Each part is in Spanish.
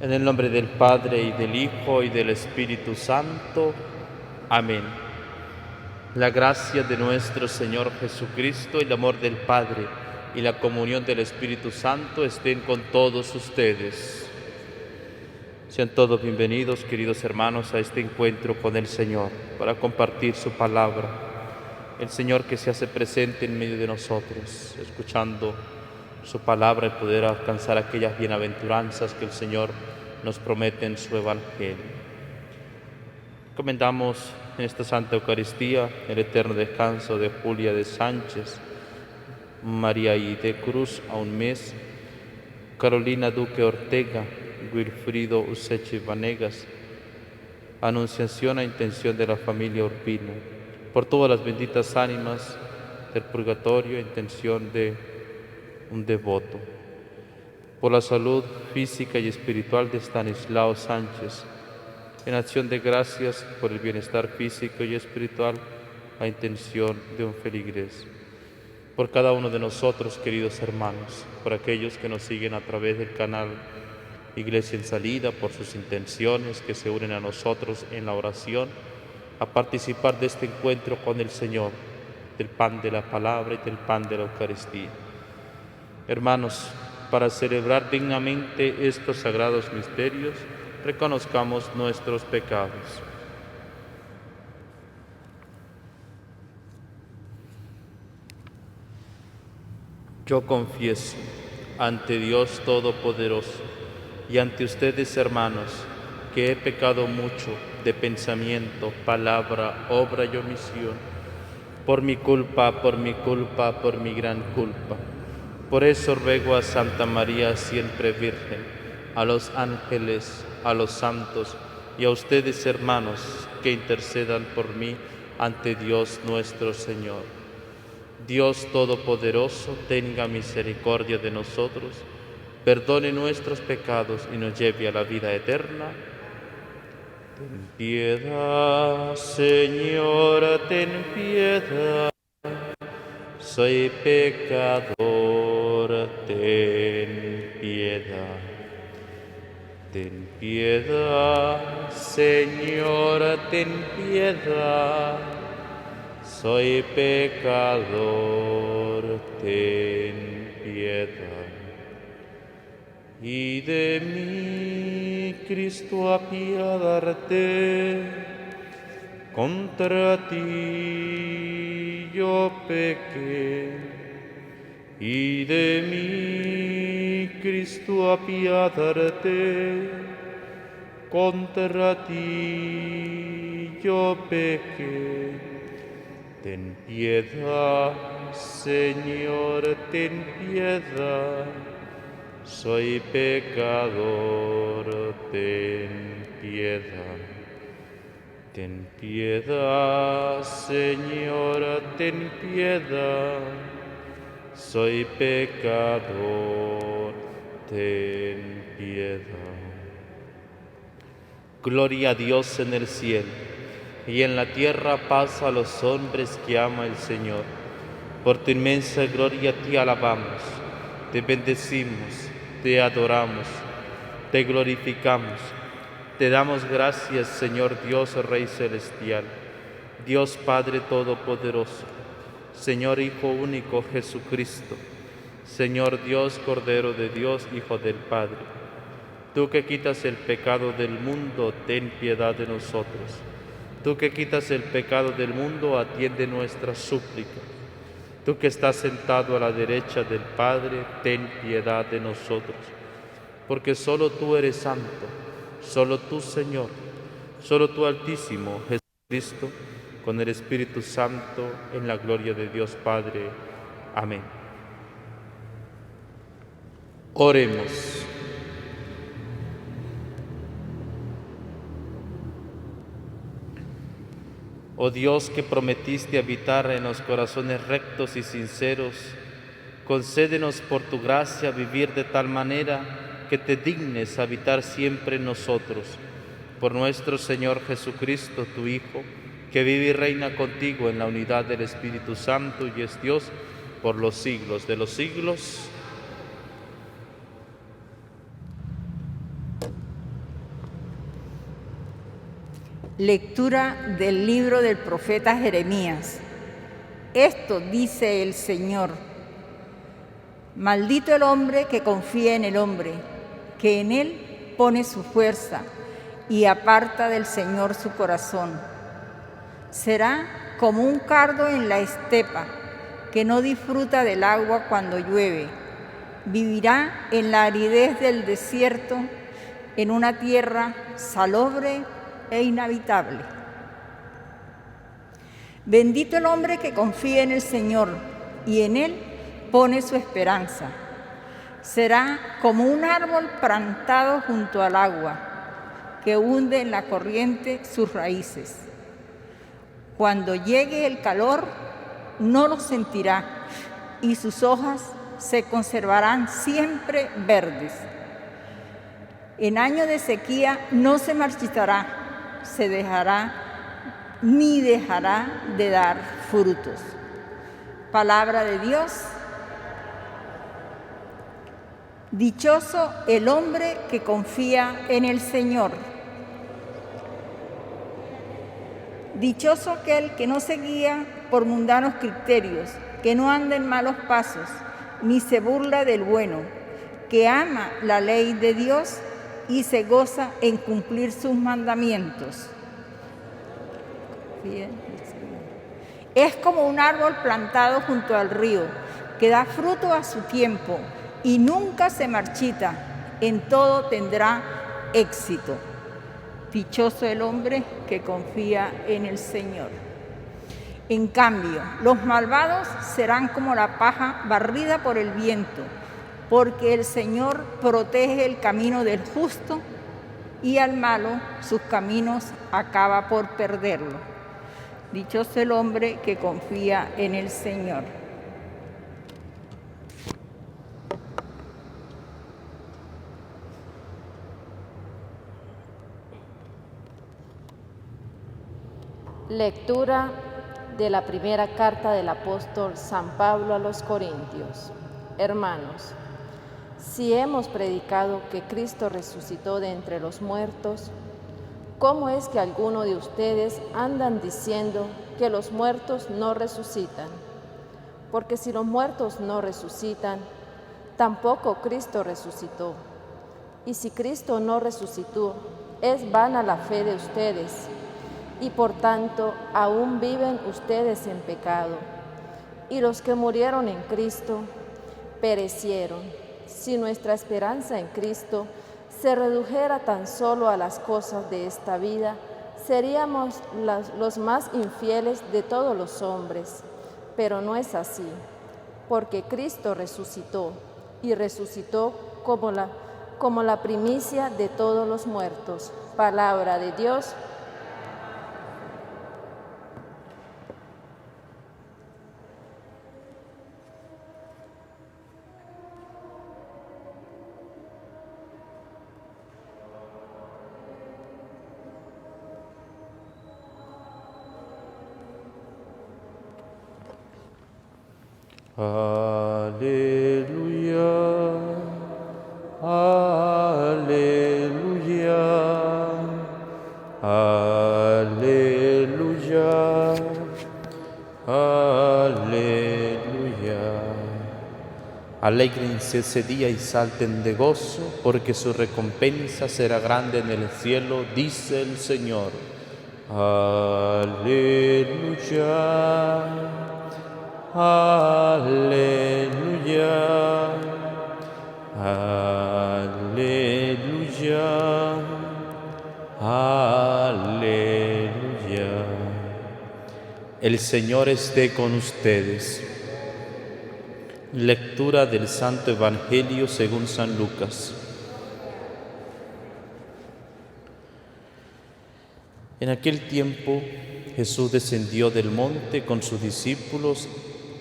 En el nombre del Padre, y del Hijo, y del Espíritu Santo. Amén. La gracia de nuestro Señor Jesucristo, el amor del Padre y la comunión del Espíritu Santo estén con todos ustedes. Sean todos bienvenidos, queridos hermanos, a este encuentro con el Señor, para compartir su palabra. El Señor que se hace presente en medio de nosotros, escuchando su palabra y poder alcanzar aquellas bienaventuranzas que el Señor nos promete en su Evangelio. Comendamos en esta Santa Eucaristía el eterno descanso de Julia de Sánchez, María I. de Cruz, a un mes, Carolina Duque Ortega, Wilfrido Useche Vanegas, Anunciación a intención de la familia Urbina, por todas las benditas ánimas del purgatorio, intención de un devoto, por la salud física y espiritual de Stanislao Sánchez, en acción de gracias por el bienestar físico y espiritual, a intención de un feligrés. Por cada uno de nosotros, queridos hermanos, por aquellos que nos siguen a través del canal Iglesia en Salida, por sus intenciones que se unen a nosotros en la oración, a participar de este encuentro con el Señor, del pan de la palabra y del pan de la Eucaristía. Hermanos, para celebrar dignamente estos sagrados misterios, reconozcamos nuestros pecados. Yo confieso ante Dios Todopoderoso y ante ustedes, hermanos, que he pecado mucho de pensamiento, palabra, obra y omisión, por mi culpa, por mi gran culpa. Por eso ruego a Santa María, siempre Virgen, a los ángeles, a los santos y a ustedes, hermanos, que intercedan por mí ante Dios nuestro Señor. Dios Todopoderoso, tenga misericordia de nosotros, perdone nuestros pecados y nos lleve a la vida eterna. Ten piedad, Señor, ten piedad. Soy pecador, ten piedad. Ten piedad, Señor, ten piedad. Soy pecador, ten piedad. Y de mí, Cristo, apiádate, contra ti yo pequé. Y de mí, Cristo, apiádate, contra ti yo pequé. Ten piedad, Señor, ten piedad. Soy pecador, ten piedad. Ten piedad, Señor, ten piedad. Soy pecador, ten piedad. Gloria a Dios en el cielo, y en la tierra paz a los hombres que ama el Señor. Por tu inmensa gloria te alabamos, te bendecimos, te adoramos, te glorificamos. Te damos gracias, Señor Dios, Rey Celestial, Dios Padre Todopoderoso, Señor Hijo único Jesucristo, Señor Dios, Cordero de Dios, Hijo del Padre. Tú que quitas el pecado del mundo, ten piedad de nosotros. Tú que quitas el pecado del mundo, atiende nuestra súplica. Tú que estás sentado a la derecha del Padre, ten piedad de nosotros. Porque solo tú eres santo, solo tú, Señor, solo tú, Altísimo, Jesucristo, con el Espíritu Santo, en la gloria de Dios Padre. Amén. Oremos. Oh Dios, que prometiste habitar en los corazones rectos y sinceros, concédenos por tu gracia vivir de tal manera que te dignes habitar siempre en nosotros. Por nuestro Señor Jesucristo, tu Hijo, que vive y reina contigo en la unidad del Espíritu Santo y es Dios por los siglos de los siglos. Lectura del libro del profeta Jeremías. Esto dice el Señor: maldito el hombre que confía en el hombre, que en él pone su fuerza y aparta del Señor su corazón. Será como un cardo en la estepa, que no disfruta del agua cuando llueve. Vivirá en la aridez del desierto, en una tierra salobre e inhabitable. Bendito el hombre que confía en el Señor y en él pone su esperanza. Será como un árbol plantado junto al agua, que hunde en la corriente sus raíces. Cuando llegue el calor, no lo sentirá, y sus hojas se conservarán siempre verdes. En año de sequía no se marchitará, ni dejará de dar frutos. Palabra de Dios. Dichoso el hombre que confía en el Señor. Dichoso aquel que no se guía por mundanos criterios, que no anda en malos pasos, ni se burla del bueno, que ama la ley de Dios y se goza en cumplir sus mandamientos. Es como un árbol plantado junto al río, que da fruto a su tiempo y nunca se marchita, en todo tendrá éxito. Dichoso el hombre que confía en el Señor. En cambio, los malvados serán como la paja barrida por el viento, porque el Señor protege el camino del justo y al malo sus caminos acaba por perderlo. Dichoso el hombre que confía en el Señor. Lectura de la primera carta del apóstol San Pablo a los Corintios. Hermanos, si hemos predicado que Cristo resucitó de entre los muertos, ¿cómo es que algunos de ustedes andan diciendo que los muertos no resucitan? Porque si los muertos no resucitan, tampoco Cristo resucitó. Y si Cristo no resucitó, es vana la fe de ustedes, y por tanto aún viven ustedes en pecado. Y los que murieron en Cristo perecieron. Si nuestra esperanza en Cristo se redujera tan solo a las cosas de esta vida, seríamos los más infieles de todos los hombres. Pero no es así, porque Cristo resucitó, y resucitó como la primicia de todos los muertos. Palabra de Dios. Aleluya, aleluya, aleluya, aleluya. Alégrense ese día y salten de gozo, porque su recompensa será grande en el cielo, dice el Señor. Aleluya. Aleluya, aleluya, aleluya. El Señor esté con ustedes. Lectura del Santo Evangelio según San Lucas. En aquel tiempo Jesús descendió del monte con sus discípulos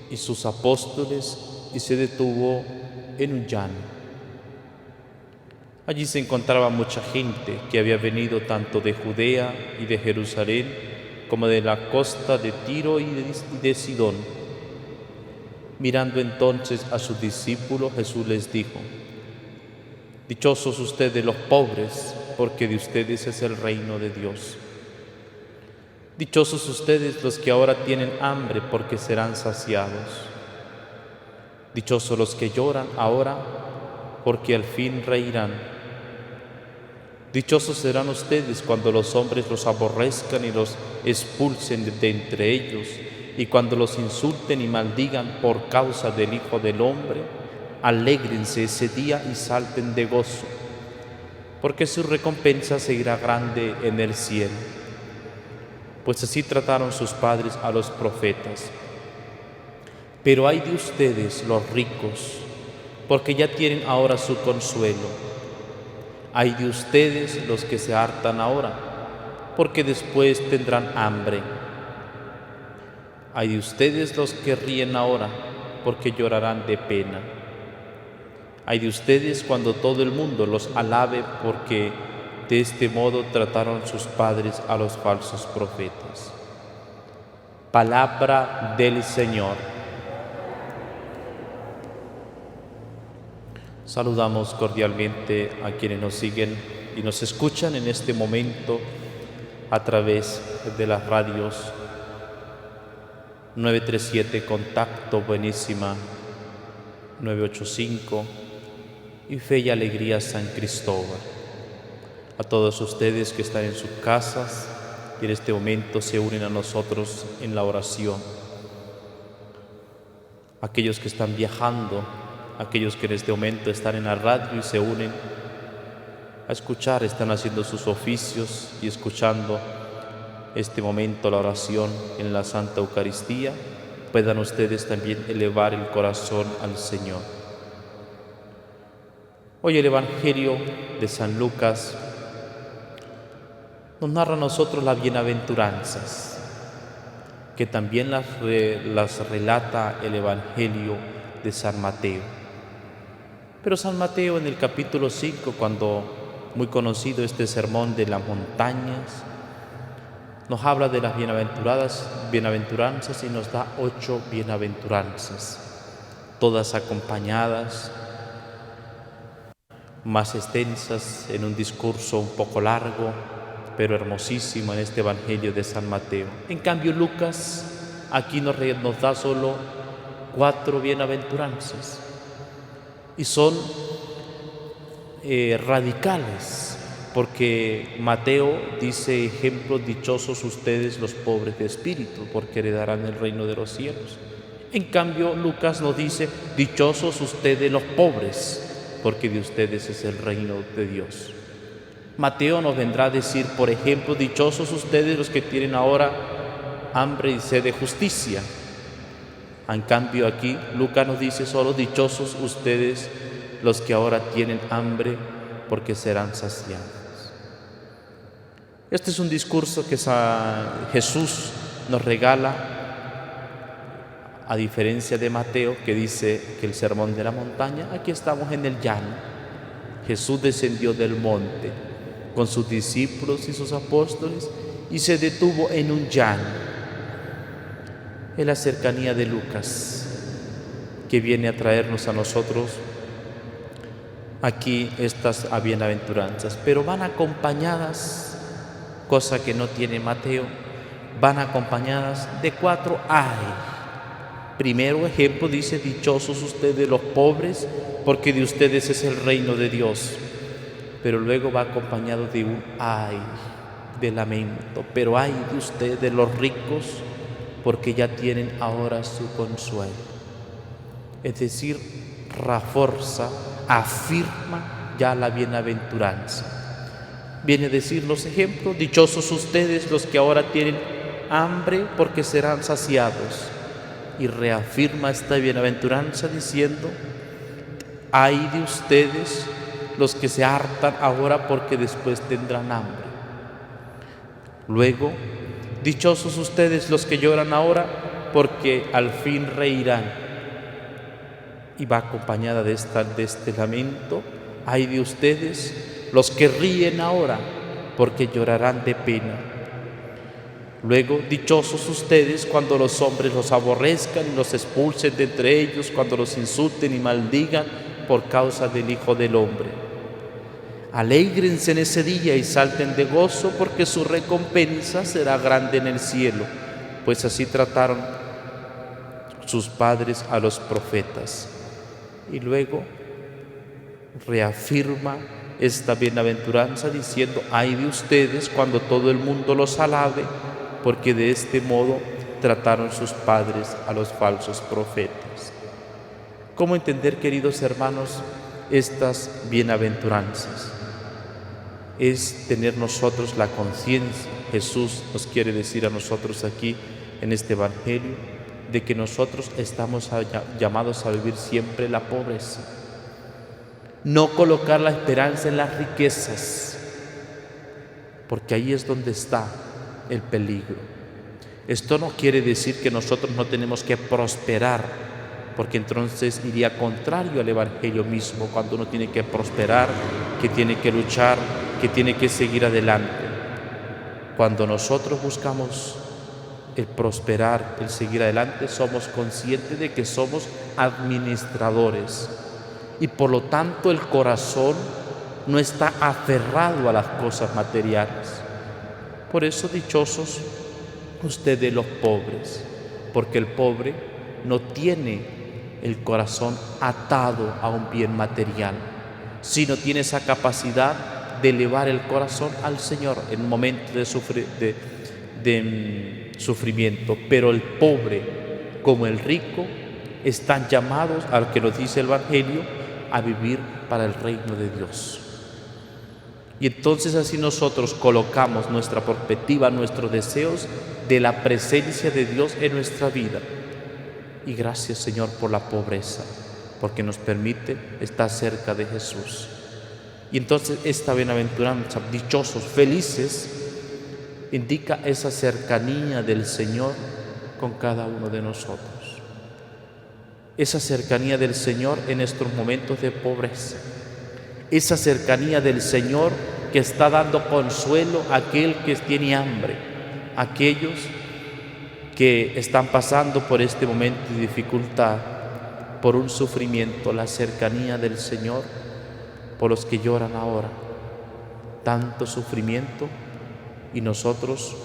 y sus apóstoles y se detuvo en un llano. Allí se encontraba mucha gente que había venido tanto de Judea y de Jerusalén como de la costa de Tiro y de Sidón. Mirando entonces a sus discípulos, Jesús les dijo: dichosos ustedes los pobres, porque de ustedes es el reino de Dios. Dichosos ustedes los que ahora tienen hambre, porque serán saciados. Dichosos los que lloran ahora, porque al fin reirán. Dichosos serán ustedes cuando los hombres los aborrezcan y los expulsen de entre ellos, y cuando los insulten y maldigan por causa del Hijo del Hombre. Alégrense ese día y salten de gozo, porque su recompensa seguirá grande en el cielo. Pues así trataron sus padres a los profetas. Pero ay de ustedes, los ricos, porque ya tienen ahora su consuelo. Ay de ustedes los que se hartan ahora, porque después tendrán hambre. Ay de ustedes los que ríen ahora, porque llorarán de pena. Ay de ustedes cuando todo el mundo los alabe, porque de este modo trataron sus padres a los falsos profetas. Palabra del Señor. Saludamos cordialmente a quienes nos siguen y nos escuchan en este momento a través de las radios 937 Contacto Buenísima, 985 y Fe y Alegría San Cristóbal. A todos ustedes que están en sus casas y en este momento se unen a nosotros en la oración. Aquellos que están viajando, aquellos que en este momento están en la radio y se unen a escuchar, están haciendo sus oficios y escuchando este momento la oración en la Santa Eucaristía, puedan ustedes también elevar el corazón al Señor. Hoy el Evangelio de San Lucas nos narra a nosotros las bienaventuranzas, que también las relata el Evangelio de San Mateo. Pero San Mateo en el capítulo 5, cuando muy conocido este sermón de las montañas, nos habla de las bienaventuranzas y nos da 8 bienaventuranzas, todas acompañadas, más extensas, en un discurso un poco largo, pero hermosísimo en este Evangelio de San Mateo. En cambio, Lucas aquí nos da solo 4 bienaventuranzas y son radicales, porque Mateo dice, ejemplo, dichosos ustedes los pobres de espíritu, porque heredarán el reino de los cielos. En cambio, Lucas nos dice, dichosos ustedes los pobres, porque de ustedes es el reino de Dios. Mateo nos vendrá a decir, por ejemplo, dichosos ustedes los que tienen ahora hambre y sed de justicia. En cambio aquí, Lucas nos dice solo, dichosos ustedes los que ahora tienen hambre, porque serán saciados. Este es un discurso que Jesús nos regala, a diferencia de Mateo, que dice que el sermón de la montaña, aquí estamos en el llano. Jesús descendió del monte con sus discípulos y sus apóstoles y se detuvo en un llano, en la cercanía de Lucas, que viene a traernos a nosotros aquí estas bienaventuranzas, pero van acompañadas, cosa que no tiene Mateo, van acompañadas de 4 ay. Primero ejemplo dice, dichosos ustedes los pobres, porque de ustedes es el reino de Dios. Pero luego va acompañado de un ay, de lamento. Pero ay de ustedes los ricos, porque ya tienen ahora su consuelo. Es decir, refuerza, afirma ya la bienaventuranza. Viene a decir los ejemplos, dichosos ustedes los que ahora tienen hambre, porque serán saciados. Y reafirma esta bienaventuranza diciendo, ay de ustedes los que se hartan ahora, porque después tendrán hambre. Luego, dichosos ustedes los que lloran ahora, porque al fin reirán. Y va acompañada de este lamento, ay de ustedes los que ríen ahora, porque llorarán de pena. Luego, dichosos ustedes cuando los hombres los aborrezcan y los expulsen de entre ellos, cuando los insulten y maldigan por causa del Hijo del Hombre. Alégrense en ese día y salten de gozo, porque su recompensa será grande en el cielo, pues así trataron sus padres a los profetas. Y luego reafirma esta bienaventuranza diciendo: ay de ustedes cuando todo el mundo los alabe, porque de este modo trataron sus padres a los falsos profetas. ¿Cómo entender, queridos hermanos, estas bienaventuranzas? Es tener nosotros la conciencia. Jesús nos quiere decir a nosotros aquí en este Evangelio de que nosotros estamos llamados a vivir siempre la pobreza. No colocar la esperanza en las riquezas, porque ahí es donde está el peligro. Esto no quiere decir que nosotros no tenemos que prosperar, porque entonces iría contrario al Evangelio mismo, cuando uno tiene que prosperar, que tiene que luchar, que tiene que seguir adelante. Cuando nosotros buscamos el prosperar, el seguir adelante, somos conscientes de que somos administradores y por lo tanto el corazón no está aferrado a las cosas materiales. Por eso dichosos ustedes los pobres, porque el pobre no tiene el corazón atado a un bien material, sino tiene esa capacidad de elevar el corazón al Señor en un momento de sufrimiento. Pero el pobre como el rico están llamados, al que nos dice el Evangelio, a vivir para el reino de Dios. Y entonces así nosotros colocamos nuestra perspectiva, nuestros deseos de la presencia de Dios en nuestra vida. Y gracias, Señor, por la pobreza, porque nos permite estar cerca de Jesús. Y entonces esta bienaventuranza, dichosos, felices, indica esa cercanía del Señor con cada uno de nosotros. Esa cercanía del Señor en nuestros momentos de pobreza. Esa cercanía del Señor que está dando consuelo a aquel que tiene hambre, a aquellos que están pasando por este momento de dificultad, por un sufrimiento. La cercanía del Señor por los que lloran ahora, tanto sufrimiento, y nosotros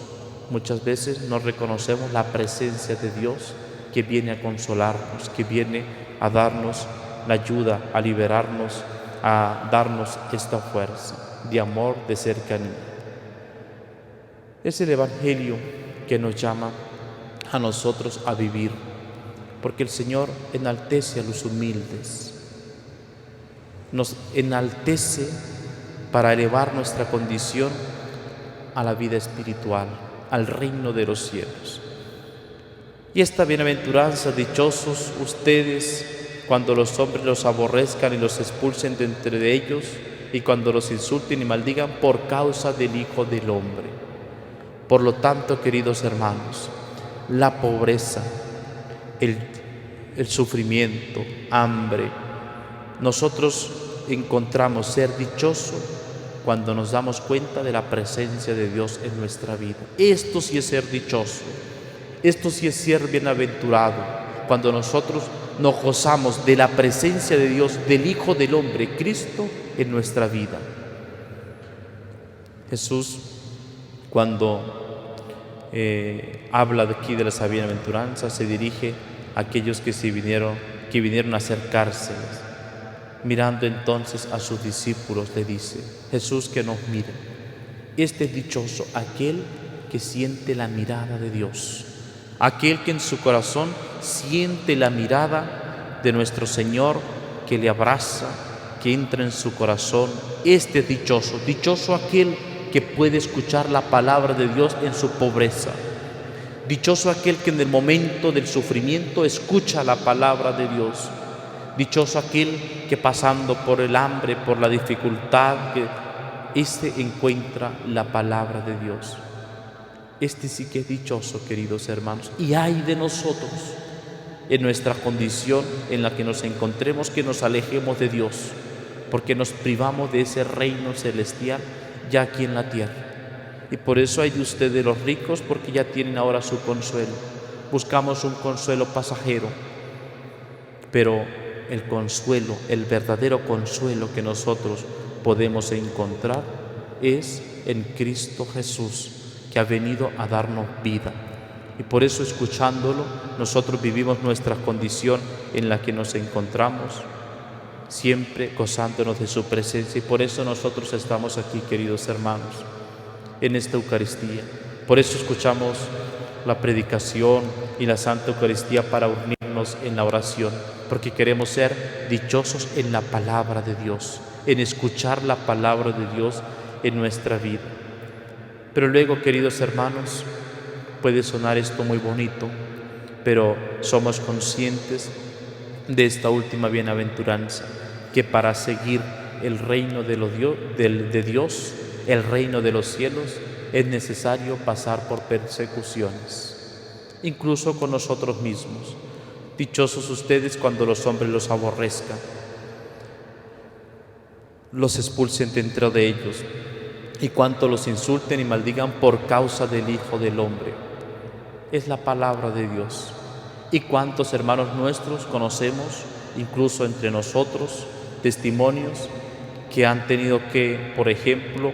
muchas veces no reconocemos la presencia de Dios que viene a consolarnos, que viene a darnos la ayuda, a liberarnos, a darnos esta fuerza de amor, de cercanía. Es el Evangelio que nos llama a nosotros a vivir, porque el Señor enaltece a los humildes, nos enaltece para elevar nuestra condición a la vida espiritual, al reino de los cielos. Y esta bienaventuranza, dichosos ustedes cuando los hombres los aborrezcan y los expulsen de entre ellos, y cuando los insulten y maldigan por causa del Hijo del Hombre. Por lo tanto, queridos hermanos, la pobreza, el sufrimiento, hambre, nosotros encontramos ser dichoso cuando nos damos cuenta de la presencia de Dios en nuestra vida. Esto sí es ser dichoso, esto sí es ser bienaventurado, cuando nosotros nos gozamos de la presencia de Dios, del Hijo del Hombre, Cristo, en nuestra vida. Jesús, cuando habla de aquí de las bienaventuranzas, se dirige a aquellos que vinieron a acercárseles. Mirando entonces a sus discípulos, le dice: Jesús, que nos mire. Este es dichoso aquel que siente la mirada de Dios, aquel que en su corazón siente la mirada de nuestro Señor, que le abraza, que entra en su corazón. Este es dichoso, dichoso aquel que puede escuchar la palabra de Dios en su pobreza. Dichoso aquel que en el momento del sufrimiento escucha la palabra de Dios. Dichoso aquel que pasando por el hambre, por la dificultad, que encuentra la palabra de Dios. Este sí que es dichoso, queridos hermanos. Y ay de nosotros, en nuestra condición en la que nos encontremos, que nos alejemos de Dios, porque nos privamos de ese reino celestial ya aquí en la tierra. Y por eso hay de ustedes los ricos, porque ya tienen ahora su consuelo. Buscamos un consuelo pasajero, pero el consuelo, el verdadero consuelo que nosotros podemos encontrar es en Cristo Jesús, que ha venido a darnos vida. Y por eso, escuchándolo, nosotros vivimos nuestra condición en la que nos encontramos, siempre gozándonos de su presencia. Y por eso nosotros estamos aquí, queridos hermanos, en esta Eucaristía. Por eso escuchamos la predicación y la Santa Eucaristía, para unirnos en la oración, porque queremos ser dichosos en la palabra de Dios, en escuchar la palabra de Dios en nuestra vida. Pero luego, queridos hermanos, puede sonar esto muy bonito, pero somos conscientes de esta última bienaventuranza, que para seguir el reino de Dios, el reino de los cielos, es necesario pasar por persecuciones, incluso con nosotros mismos. Dichosos ustedes cuando los hombres los aborrezcan, los expulsen dentro de ellos, y cuanto los insulten y maldigan por causa del Hijo del Hombre. Es la palabra de Dios. Y cuántos hermanos nuestros conocemos, incluso entre nosotros, testimonios que han tenido que, por ejemplo,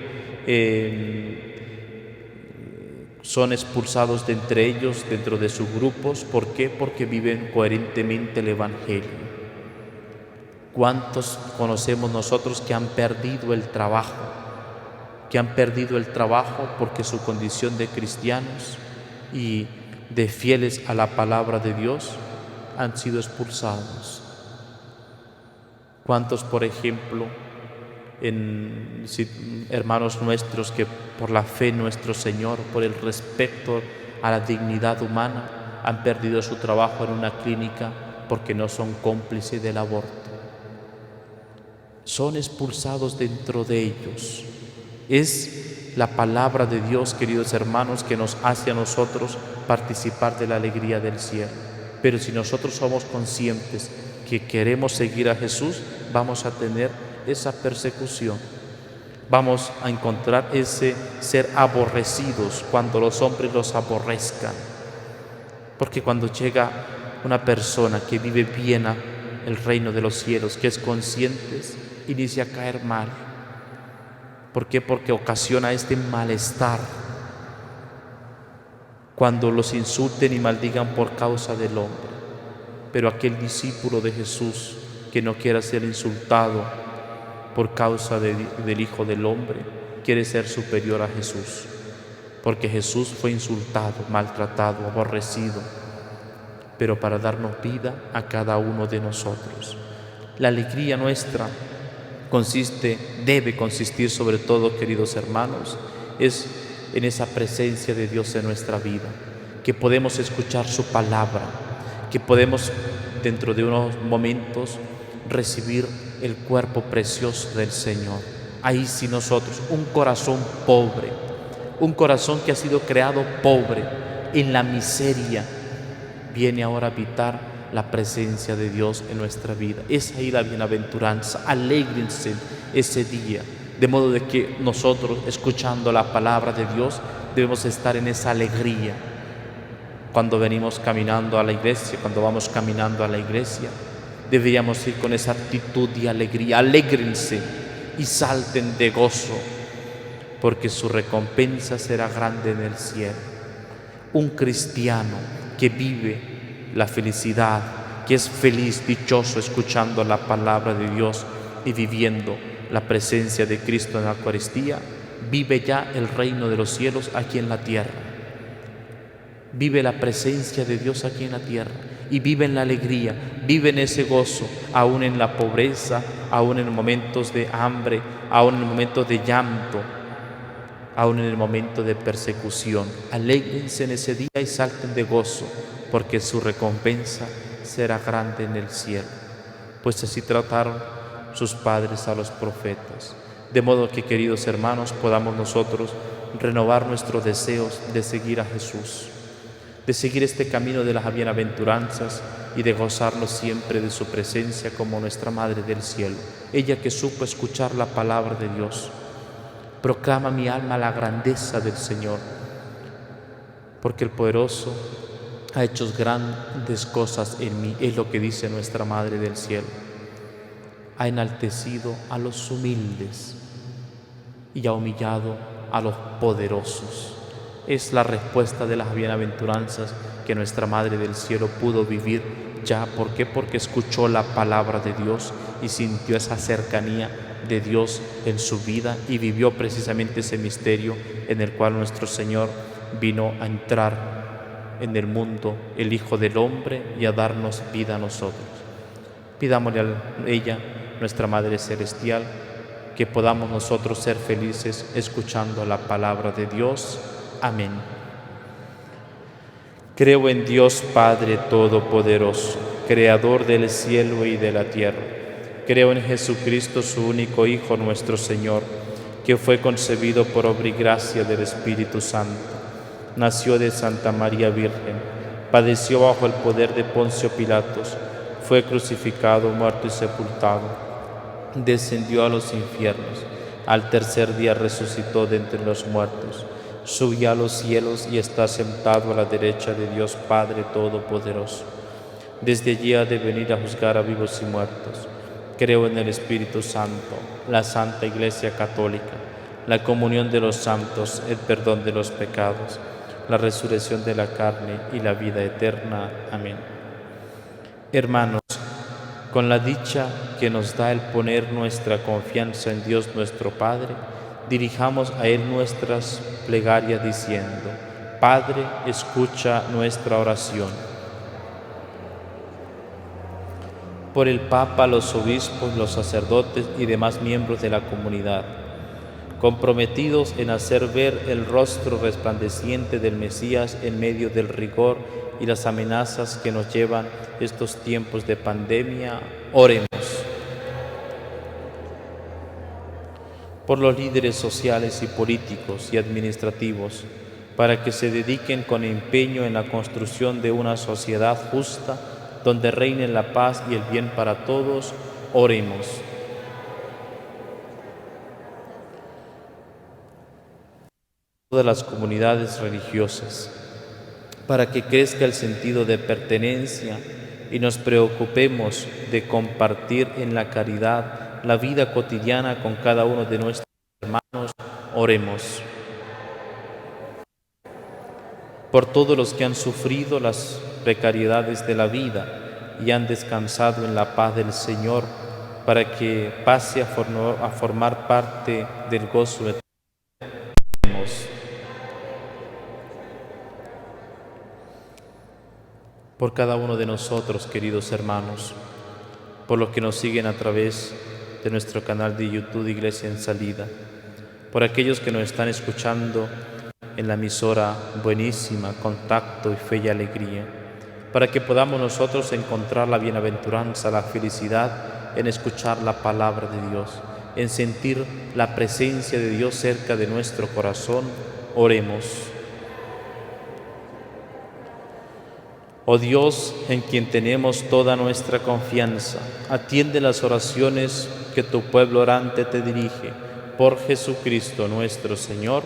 son expulsados de entre ellos, dentro de sus grupos. ¿Por qué? Porque viven coherentemente el Evangelio. ¿Cuántos conocemos nosotros que han perdido el trabajo? Que han perdido el trabajo porque su condición de cristianos y de fieles a la palabra de Dios han sido expulsados. ¿Cuántos, por ejemplo, hermanos nuestros que por la fe en nuestro Señor, por el respeto a la dignidad humana, han perdido su trabajo en una clínica porque no son cómplices del aborto? Son expulsados dentro de ellos. Es la palabra de Dios, queridos hermanos, que nos hace a nosotros participar de la alegría del cielo. Pero si nosotros somos conscientes que queremos seguir a Jesús, vamos a tener esa persecución. Vamos a encontrar ese ser aborrecidos cuando los hombres los aborrezcan. Porque cuando llega una persona que vive bien el reino de los cielos, que es consciente, inicia a caer mal. ¿Por qué? Porque ocasiona este malestar. Cuando los insulten y maldigan por causa del hombre. Pero aquel discípulo de Jesús que no quiera ser insultado por causa del Hijo del Hombre, quiere ser superior a Jesús. Porque Jesús fue insultado, maltratado, aborrecido, pero para darnos vida a cada uno de nosotros. La alegría nuestra debe consistir sobre todo, queridos hermanos, es en esa presencia de Dios en nuestra vida, que podemos escuchar su palabra, que podemos dentro de unos momentos recibir el cuerpo precioso del Señor. Ahí sí nosotros, un corazón pobre, un corazón que ha sido creado pobre, en la miseria, viene ahora a habitar la presencia de Dios en nuestra vida. Es ahí la bienaventuranza. Alégrense ese día, de modo de que nosotros, escuchando la palabra de Dios, debemos estar en esa alegría. Cuando venimos caminando a la iglesia, cuando vamos caminando a la iglesia, deberíamos ir con esa actitud de alegría. Alégrense y salten de gozo, porque su recompensa será grande en el cielo. Un cristiano que vive la felicidad, que es feliz, dichoso, escuchando la palabra de Dios y viviendo la presencia de Cristo en la Eucaristía, vive ya el reino de los cielos aquí en la tierra. Vive la presencia de Dios aquí en la tierra y vive en la alegría, vive en ese gozo, aún en la pobreza, aún en momentos de hambre, aún en momentos de llanto, aún en el momento de persecución. Alégrense en ese día y salten de gozo, porque su recompensa será grande en el cielo. Pues así trataron sus padres a los profetas. De modo que, queridos hermanos, podamos nosotros renovar nuestros deseos de seguir a Jesús, de seguir este camino de las bienaventuranzas y de gozarnos siempre de su presencia como nuestra Madre del Cielo, ella que supo escuchar la palabra de Dios. Proclama mi alma la grandeza del Señor, porque el poderoso ha hecho grandes cosas en mí, es lo que dice nuestra Madre del Cielo. ha enaltecido a los humildes y ha humillado a los poderosos. Es la respuesta de las bienaventuranzas que nuestra Madre del Cielo pudo vivir ya. ¿Por qué? Porque escuchó la palabra de Dios y sintió esa cercanía de Dios en su vida y vivió precisamente ese misterio en el cual nuestro Señor vino a entrar en el mundo, el Hijo del Hombre, y a darnos vida a nosotros. Pidámosle a ella, nuestra Madre Celestial, que podamos nosotros ser felices escuchando la palabra de Dios. Amén. Creo en Dios Padre Todopoderoso, Creador del cielo y de la tierra. Creo en Jesucristo, su único Hijo, nuestro Señor, que fue concebido por obra y gracia del Espíritu Santo. Nació de Santa María Virgen, padeció bajo el poder de Poncio Pilatos, fue crucificado, muerto y sepultado, descendió a los infiernos, al tercer día resucitó de entre los muertos, subió a los cielos y está sentado a la derecha de Dios Padre Todopoderoso. Desde allí ha de venir a juzgar a vivos y muertos. Creo en el Espíritu Santo, la Santa Iglesia Católica, la comunión de los santos, el perdón de los pecados, la resurrección de la carne y la vida eterna. Amén. Hermanos, con la dicha que nos da el poner nuestra confianza en Dios nuestro Padre, dirijamos a Él nuestras plegarias diciendo: Padre, escucha nuestra oración. Por el Papa, los obispos, los sacerdotes y demás miembros de la comunidad, comprometidos en hacer ver el rostro resplandeciente del Mesías en medio del rigor y las amenazas que nos llevan estos tiempos de pandemia, oremos. Por los líderes sociales y políticos y administrativos, para que se dediquen con empeño en la construcción de una sociedad justa, donde reine la paz y el bien para todos, oremos. Todas las comunidades religiosas, para que crezca el sentido de pertenencia y nos preocupemos de compartir en la caridad la vida cotidiana con cada uno de nuestros hermanos, oremos. Por todos los que han sufrido las precariedades de la vida y han descansado en la paz del Señor, para que pase a formar parte del gozo eterno. Por cada uno de nosotros, queridos hermanos, por los que nos siguen a través de nuestro canal de YouTube Iglesia en Salida, por aquellos que nos están escuchando en la emisora buenísima, Contacto y Fe y Alegría, para que podamos nosotros encontrar la bienaventuranza, la felicidad en escuchar la palabra de Dios, en sentir la presencia de Dios cerca de nuestro corazón, oremos. Oh Dios, en quien tenemos toda nuestra confianza, atiende las oraciones que tu pueblo orante te dirige, por Jesucristo nuestro Señor.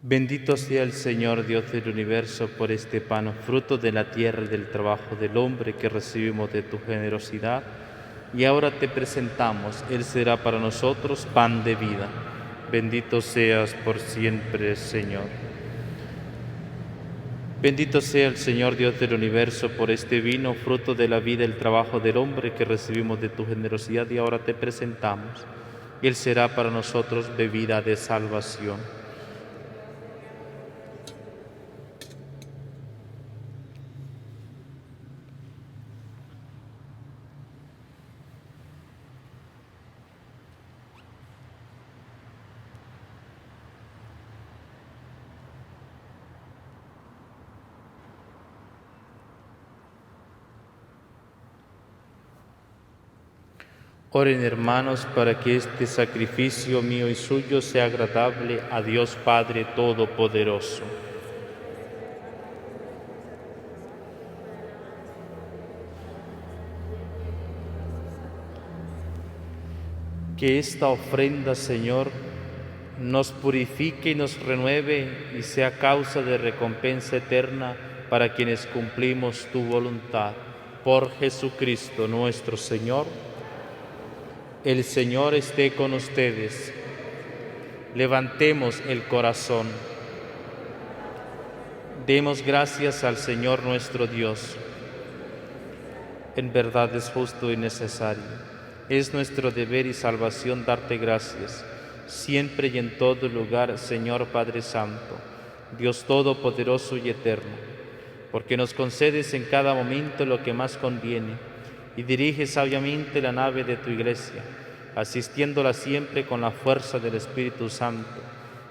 Bendito sea el Señor Dios del universo por este pan, fruto de la tierra y del trabajo del hombre que recibimos de tu generosidad. Y ahora te presentamos, Él será para nosotros pan de vida. Bendito seas por siempre, Señor. Bendito sea el Señor Dios del universo por este vino, fruto de la vida y el trabajo del hombre que recibimos de tu generosidad. Y ahora te presentamos, y Él será para nosotros bebida de salvación. Oren, hermanos, para que este sacrificio mío y suyo sea agradable a Dios Padre Todopoderoso. Que esta ofrenda, Señor, nos purifique y nos renueve y sea causa de recompensa eterna para quienes cumplimos tu voluntad. Por Jesucristo nuestro Señor. El Señor esté con ustedes. Levantemos el corazón. Demos gracias al Señor nuestro Dios. En verdad es justo y necesario. Es nuestro deber y salvación darte gracias, siempre y en todo lugar, Señor Padre Santo, Dios Todopoderoso y Eterno, porque nos concedes en cada momento lo que más conviene y diriges sabiamente la nave de tu Iglesia, asistiéndola siempre con la fuerza del Espíritu Santo,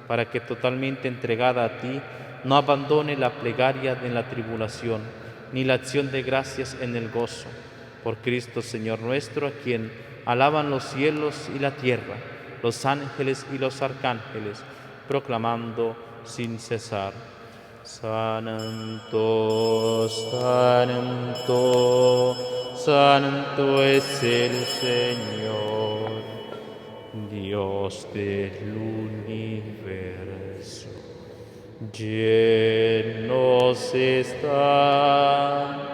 para que totalmente entregada a ti, no abandone la plegaria en la tribulación, ni la acción de gracias en el gozo. Por Cristo Señor nuestro, a quien alaban los cielos y la tierra, los ángeles y los arcángeles, proclamando sin cesar: Santo, Santo, Santo es el Señor, Dios del universo. Llenos están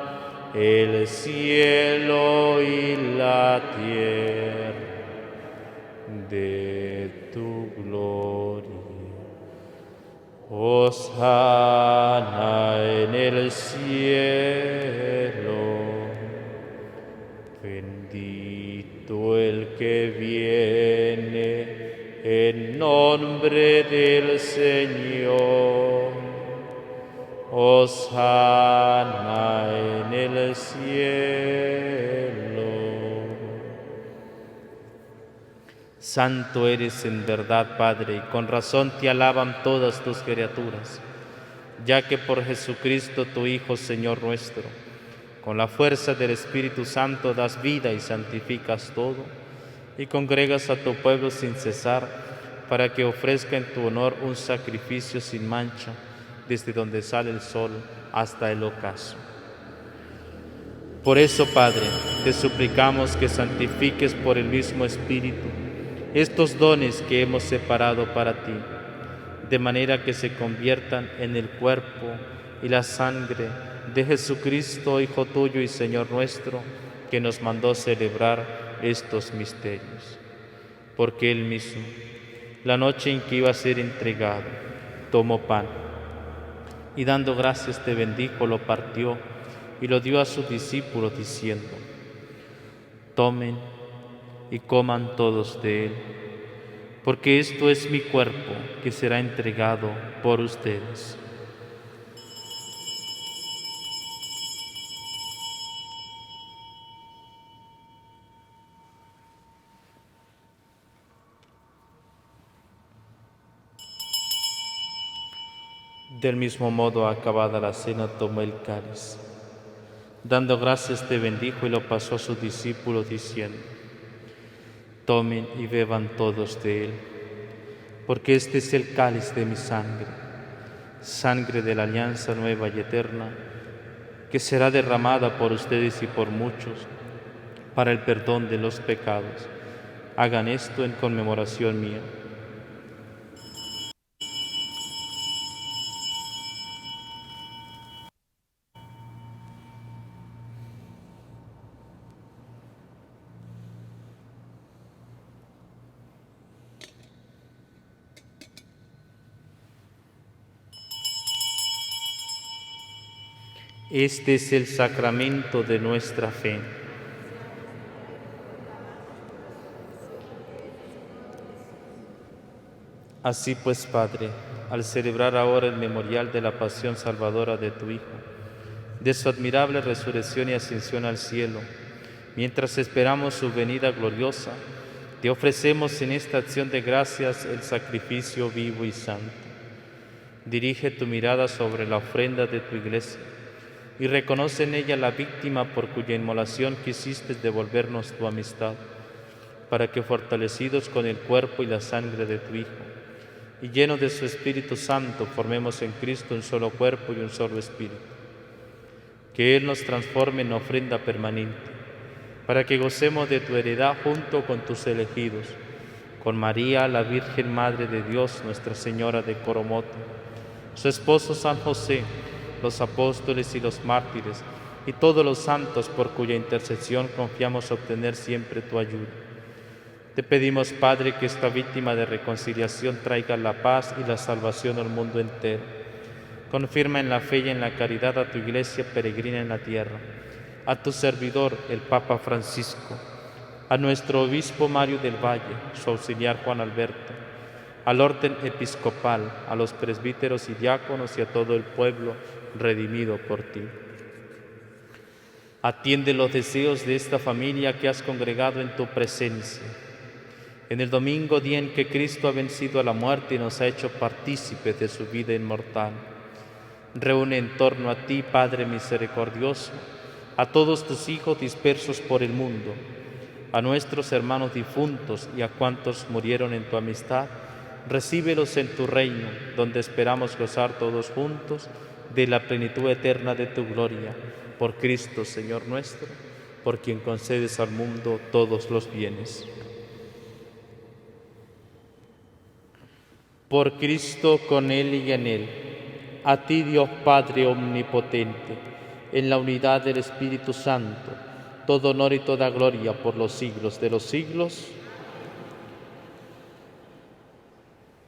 el cielo y la tierra de tu gloria. Hosana en el cielo. Bendito el que viene en nombre del Señor. Hosana en el cielo. Santo eres en verdad, Padre, y con razón te alaban todas tus criaturas, ya que por Jesucristo tu Hijo, Señor nuestro, con la fuerza del Espíritu Santo das vida y santificas todo, y congregas a tu pueblo sin cesar, para que ofrezca en tu honor un sacrificio sin mancha, desde donde sale el sol hasta el ocaso. Por eso, Padre, te suplicamos que santifiques por el mismo Espíritu estos dones que hemos separado para ti, de manera que se conviertan en el cuerpo y la sangre de Jesucristo, Hijo tuyo y Señor nuestro, que nos mandó celebrar estos misterios. Porque Él mismo, la noche en que iba a ser entregado, tomó pan y dando gracias te bendijo, lo partió y lo dio a sus discípulos diciendo: tomen y coman todos de él, porque esto es mi cuerpo que será entregado por ustedes. Del mismo modo, acabada la cena, tomó el cáliz. Dando gracias te bendijo y lo pasó a sus discípulos diciendo: tomen y beban todos de él, porque este es el cáliz de mi sangre, sangre de la alianza nueva y eterna, que será derramada por ustedes y por muchos para el perdón de los pecados. Hagan esto en conmemoración mía. Este es el sacramento de nuestra fe. Así pues, Padre, al celebrar ahora el memorial de la pasión salvadora de tu Hijo, de su admirable resurrección y ascensión al cielo, mientras esperamos su venida gloriosa, te ofrecemos en esta acción de gracias el sacrificio vivo y santo. Dirige tu mirada sobre la ofrenda de tu Iglesia y reconoce en ella la víctima por cuya inmolación quisiste devolvernos tu amistad. para que fortalecidos con el cuerpo y la sangre de tu Hijo, y llenos de su Espíritu Santo, formemos en Cristo un solo cuerpo y un solo espíritu. Que Él nos transforme en ofrenda permanente, para que gocemos de tu heredad junto con tus elegidos, con María, la Virgen Madre de Dios, Nuestra Señora de Coromoto, su esposo San José, los apóstoles y los mártires, y todos los santos por cuya intercesión confiamos obtener siempre tu ayuda. Te pedimos, Padre, que esta víctima de reconciliación traiga la paz y la salvación al mundo entero. Confirma en la fe y en la caridad a tu Iglesia peregrina en la tierra, a tu servidor, el Papa Francisco, a nuestro obispo Mario del Valle, su auxiliar Juan Alberto, al orden episcopal, a los presbíteros y diáconos y a todo el pueblo redimido por ti. Atiende los deseos de esta familia que has congregado en tu presencia. En el domingo, día en que Cristo ha vencido a la muerte y nos ha hecho partícipes de su vida inmortal, reúne en torno a ti, Padre misericordioso, a todos tus hijos dispersos por el mundo, a nuestros hermanos difuntos y a cuantos murieron en tu amistad. Recíbelos en tu reino, donde esperamos gozar todos juntos de la plenitud eterna de tu gloria. Por Cristo, Señor nuestro, por quien concedes al mundo todos los bienes. Por Cristo, con Él y en Él, a ti, Dios Padre omnipotente, en la unidad del Espíritu Santo, todo honor y toda gloria por los siglos de los siglos.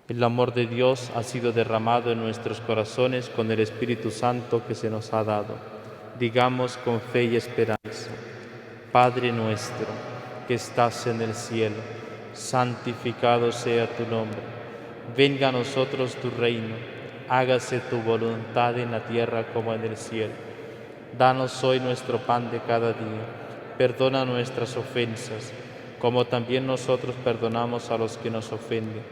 El amor de Dios ha sido derramado en nuestros corazones con el Espíritu Santo que se nos ha dado. Digamos con fe y esperanza: Padre nuestro, que estás en el cielo, santificado sea tu nombre. Venga a nosotros tu reino, hágase tu voluntad en la tierra como en el cielo. Danos hoy nuestro pan de cada día. Perdona nuestras ofensas, como también nosotros perdonamos a los que nos ofenden.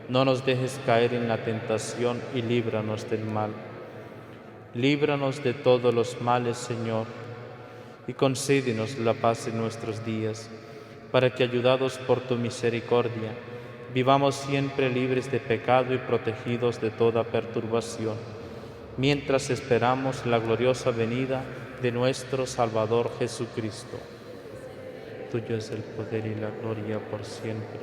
No nos dejes caer en la tentación y líbranos del mal. Líbranos de todos los males, Señor, y concédenos la paz en nuestros días, para que, ayudados por tu misericordia, vivamos siempre libres de pecado y protegidos de toda perturbación, mientras esperamos la gloriosa venida de nuestro Salvador Jesucristo. Tuyo es el poder y la gloria por siempre.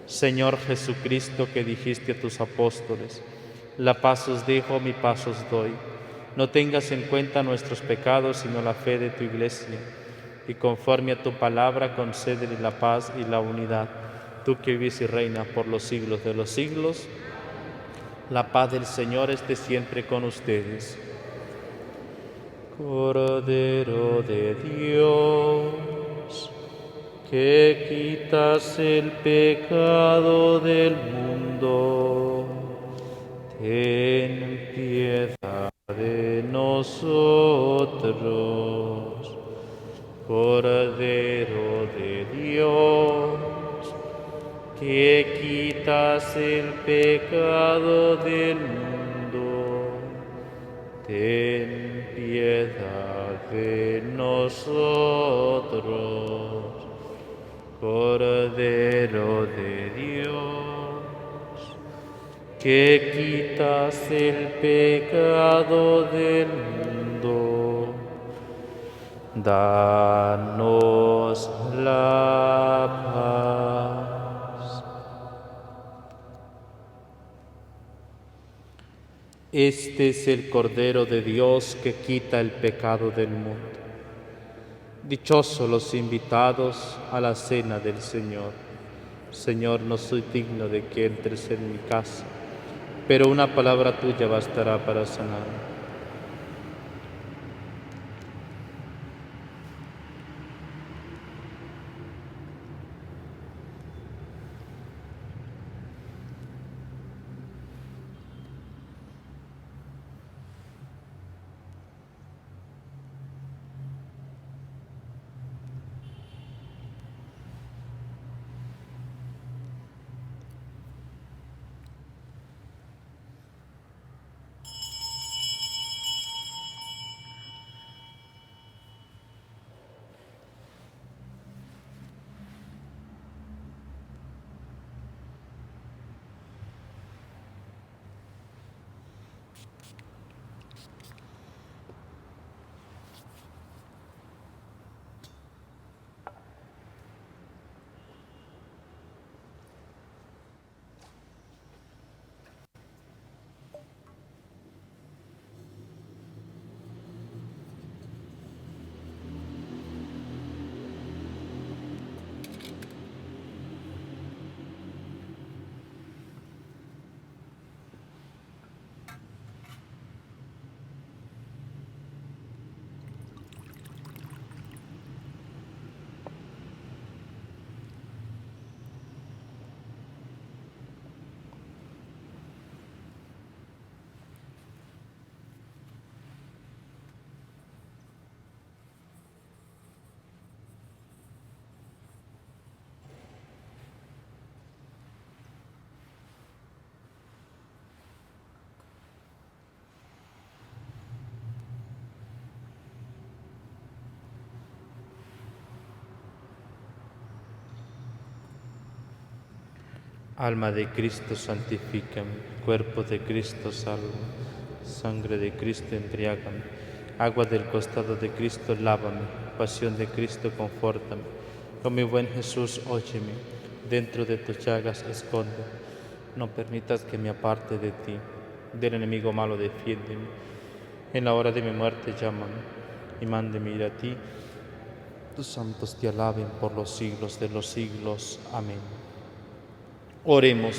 Señor Jesucristo, que dijiste a tus apóstoles: la paz os dejo, mi paz os doy. No tengas en cuenta nuestros pecados, sino la fe de tu Iglesia, y conforme a tu palabra concédele la paz y la unidad. Tú que vives y reinas por los siglos de los siglos, la paz del Señor esté siempre con ustedes. Cordero de Dios, que quitas el pecado del mundo, ten piedad de nosotros. Cordero de Dios, que quitas el pecado del mundo, ten piedad de nosotros. Cordero de Dios, que quitas el pecado del mundo, danos la paz. Este es el Cordero de Dios que quita el pecado del mundo. Dichosos los invitados a la cena del Señor. Señor, no soy digno de que entres en mi casa, pero una palabra tuya bastará para sanarme. Alma de Cristo, santifícame. Cuerpo de Cristo, sálvame. Sangre de Cristo, embriágame. Agua del costado de Cristo, lávame. Pasión de Cristo, confórtame. Oh mi buen Jesús, óyeme. Dentro de tus llagas, esconde. No permitas que me aparte de ti. Del enemigo malo, defiéndeme. En la hora de mi muerte, llámame. Y mándeme ir a ti. Tus santos te alaben por los siglos de los siglos. Amén. Oremos.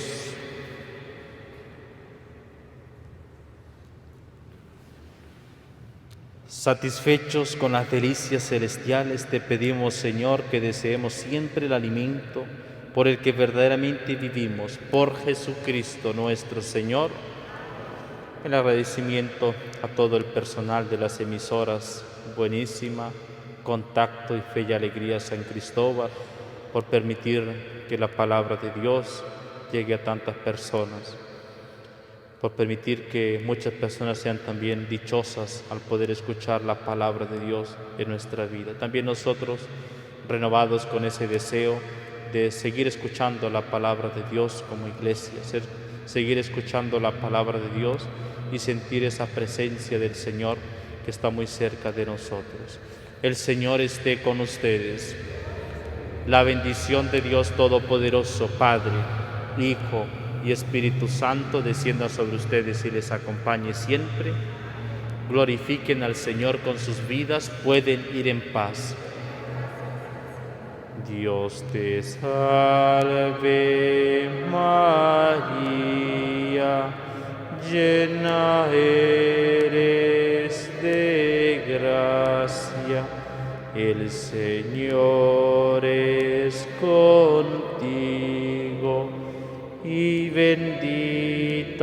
Satisfechos con las delicias celestiales, te pedimos, Señor, que deseemos siempre el alimento por el que verdaderamente vivimos, por Jesucristo nuestro Señor. El agradecimiento a todo el personal de las emisoras Buenísima, Contacto y Fe y Alegría San Cristóbal, por permitir que la palabra de Dios llegue a tantas personas, por permitir que muchas personas sean también dichosas al poder escuchar la palabra de Dios en nuestra vida. También nosotros, renovados con ese deseo de seguir escuchando la palabra de Dios como iglesia, seguir escuchando la palabra de Dios y sentir esa presencia del Señor que está muy cerca de nosotros. El Señor esté con ustedes. La bendición de Dios Todopoderoso, Padre, Hijo y Espíritu Santo, descienda sobre ustedes y les acompañe siempre. Glorifiquen al Señor con sus vidas, pueden ir en paz. Dios te salve María, llena eres de gracia, el Señor es contigo y bendita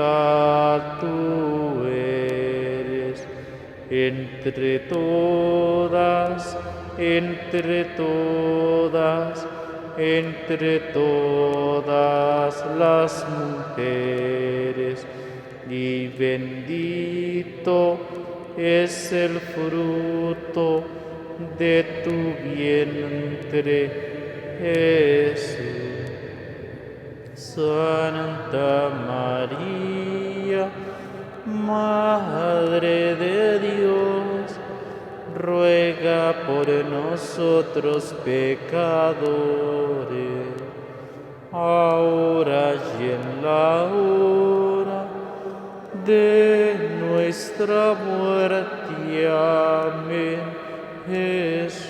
tú eres entre todas las mujeres, y bendito es el fruto de tu vientre, Jesús. Santa María, Madre de Dios, ruega por nosotros pecadores, ahora y en la hora de nuestra muerte. Amén. Jesús.